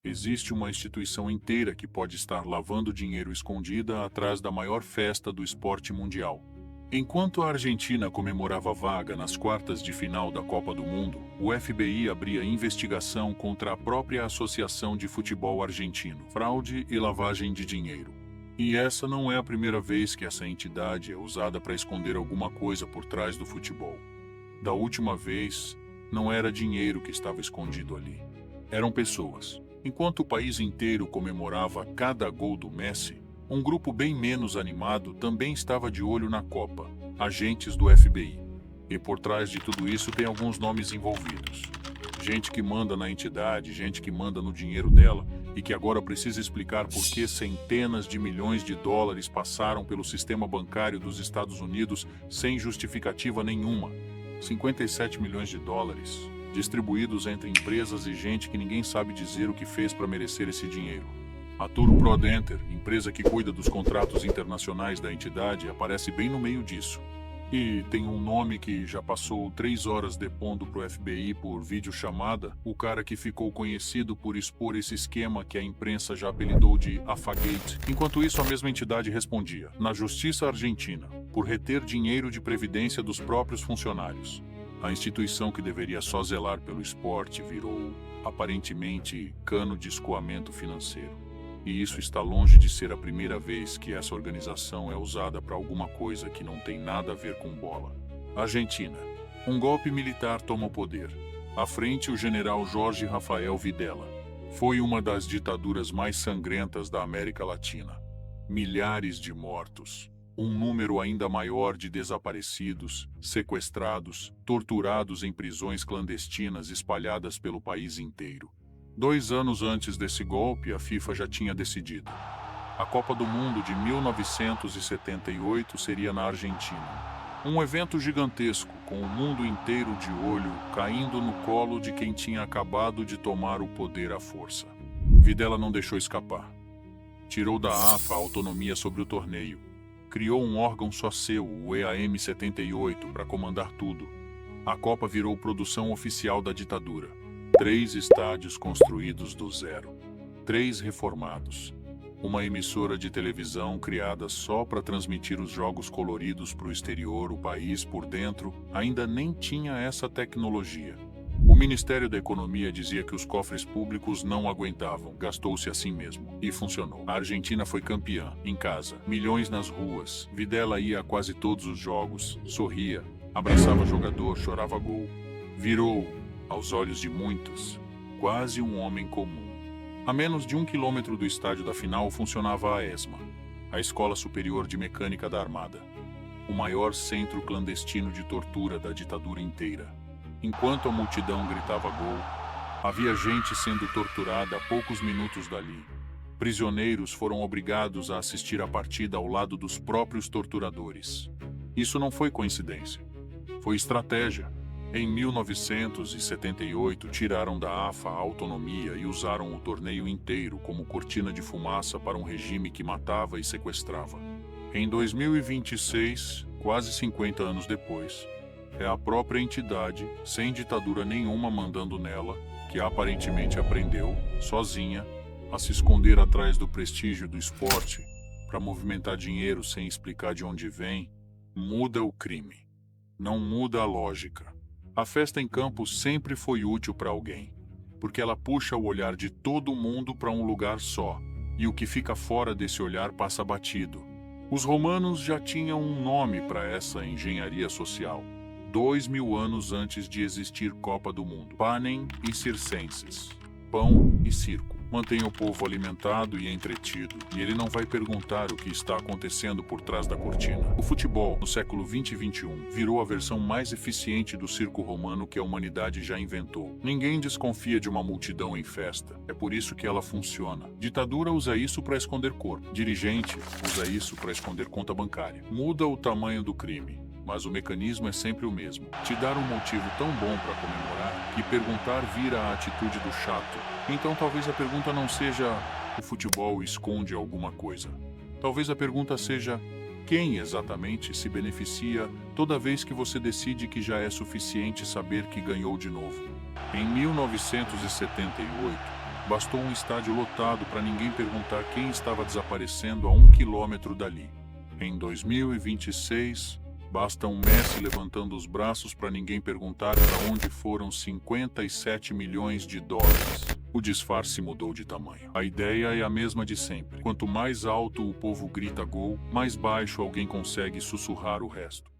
Existe uma instituição inteira que pode estar lavando dinheiro escondida atrás da maior festa do esporte mundial. Enquanto a Argentina comemorava a vaga nas quartas de final da Copa do Mundo, o FBI abria investigação contra a própria Associação de Futebol Argentino, fraude e lavagem de dinheiro. E essa não é a primeira vez que essa entidade é usada para esconder alguma coisa por trás do futebol. Da última vez, não era dinheiro que estava escondido ali. Eram pessoas. Enquanto o país inteiro comemorava cada gol do Messi, um grupo bem menos animado também estava de olho na Copa, agentes do FBI. E por trás de tudo isso tem alguns nomes envolvidos. Gente que manda na entidade, gente que manda no dinheiro dela e que agora precisa explicar por que centenas de milhões de dólares passaram pelo sistema bancário dos Estados Unidos sem justificativa nenhuma. 57 milhões de dólares, distribuídos entre empresas e gente que ninguém sabe dizer o que fez para merecer esse dinheiro. A Tour Prodenter, empresa que cuida dos contratos internacionais da entidade, aparece bem no meio disso. E tem um nome que já passou 3 horas depondo pro FBI por videochamada, o cara que ficou conhecido por expor esse esquema que a imprensa já apelidou de Afagate. Enquanto isso, a mesma entidade respondia, na Justiça Argentina, por reter dinheiro de previdência dos próprios funcionários. A instituição que deveria só zelar pelo esporte virou, aparentemente, cano de escoamento financeiro. E isso está longe de ser a primeira vez que essa organização é usada para alguma coisa que não tem nada a ver com bola. Argentina. Um golpe militar toma o poder. À frente, o general Jorge Rafael Videla. Foi uma das ditaduras mais sangrentas da América Latina. Milhares de mortos. Um número ainda maior de desaparecidos, sequestrados, torturados em prisões clandestinas espalhadas pelo país inteiro. 2 anos antes desse golpe, a FIFA já tinha decidido. A Copa do Mundo de 1978 seria na Argentina. Um evento gigantesco, com o mundo inteiro de olho caindo no colo de quem tinha acabado de tomar o poder à força. Videla não deixou escapar. Tirou da AFA a autonomia sobre o torneio. Criou um órgão só seu, o EAM-78, para comandar tudo. A Copa virou produção oficial da ditadura. 3 estádios construídos do zero. 3 reformados. Uma emissora de televisão criada só para transmitir os jogos coloridos para o exterior. O país, por dentro, ainda nem tinha essa tecnologia. O Ministério da Economia dizia que os cofres públicos não aguentavam. Gastou-se assim mesmo. E funcionou. A Argentina foi campeã, em casa. Milhões nas ruas. Videla ia a quase todos os jogos. Sorria. Abraçava jogador, chorava gol. Virou, aos olhos de muitos, quase um homem comum. A menos de 1 quilômetro do estádio da final funcionava a ESMA, a Escola Superior de Mecânica da Armada, o maior centro clandestino de tortura da ditadura inteira. Enquanto a multidão gritava gol, havia gente sendo torturada a poucos minutos dali. Prisioneiros foram obrigados a assistir à partida ao lado dos próprios torturadores. Isso não foi coincidência. Foi estratégia. Em 1978, tiraram da AFA a autonomia e usaram o torneio inteiro como cortina de fumaça para um regime que matava e sequestrava. Em 2026, quase 50 anos depois, é a própria entidade, sem ditadura nenhuma mandando nela, que aparentemente aprendeu, sozinha, a se esconder atrás do prestígio do esporte para movimentar dinheiro sem explicar de onde vem, muda o crime. Não muda a lógica. A festa em campo sempre foi útil para alguém, porque ela puxa o olhar de todo mundo para um lugar só, e o que fica fora desse olhar passa batido. Os romanos já tinham um nome para essa engenharia social, 2000 anos antes de existir Copa do Mundo. Panem e circenses, pão e circo. Mantém o povo alimentado e entretido, e ele não vai perguntar o que está acontecendo por trás da cortina. O futebol, no século 20 e 21, virou a versão mais eficiente do circo romano que a humanidade já inventou. Ninguém desconfia de uma multidão em festa. É por isso que ela funciona. Ditadura usa isso para esconder corpo. Dirigente usa isso para esconder conta bancária. Muda o tamanho do crime, mas o mecanismo é sempre o mesmo. Te dar um motivo tão bom para comemorar que perguntar vira a atitude do chato. Então talvez a pergunta não seja o futebol esconde alguma coisa. Talvez a pergunta seja quem exatamente se beneficia toda vez que você decide que já é suficiente saber que ganhou de novo. Em 1978, Bastou um estádio lotado para ninguém perguntar quem estava desaparecendo a 1 quilômetro dali. Em 2026, basta um Messi levantando os braços para ninguém perguntar para onde foram 57 milhões de dólares. O disfarce mudou de tamanho. A ideia é a mesma de sempre. Quanto mais alto o povo grita gol, mais baixo alguém consegue sussurrar o resto.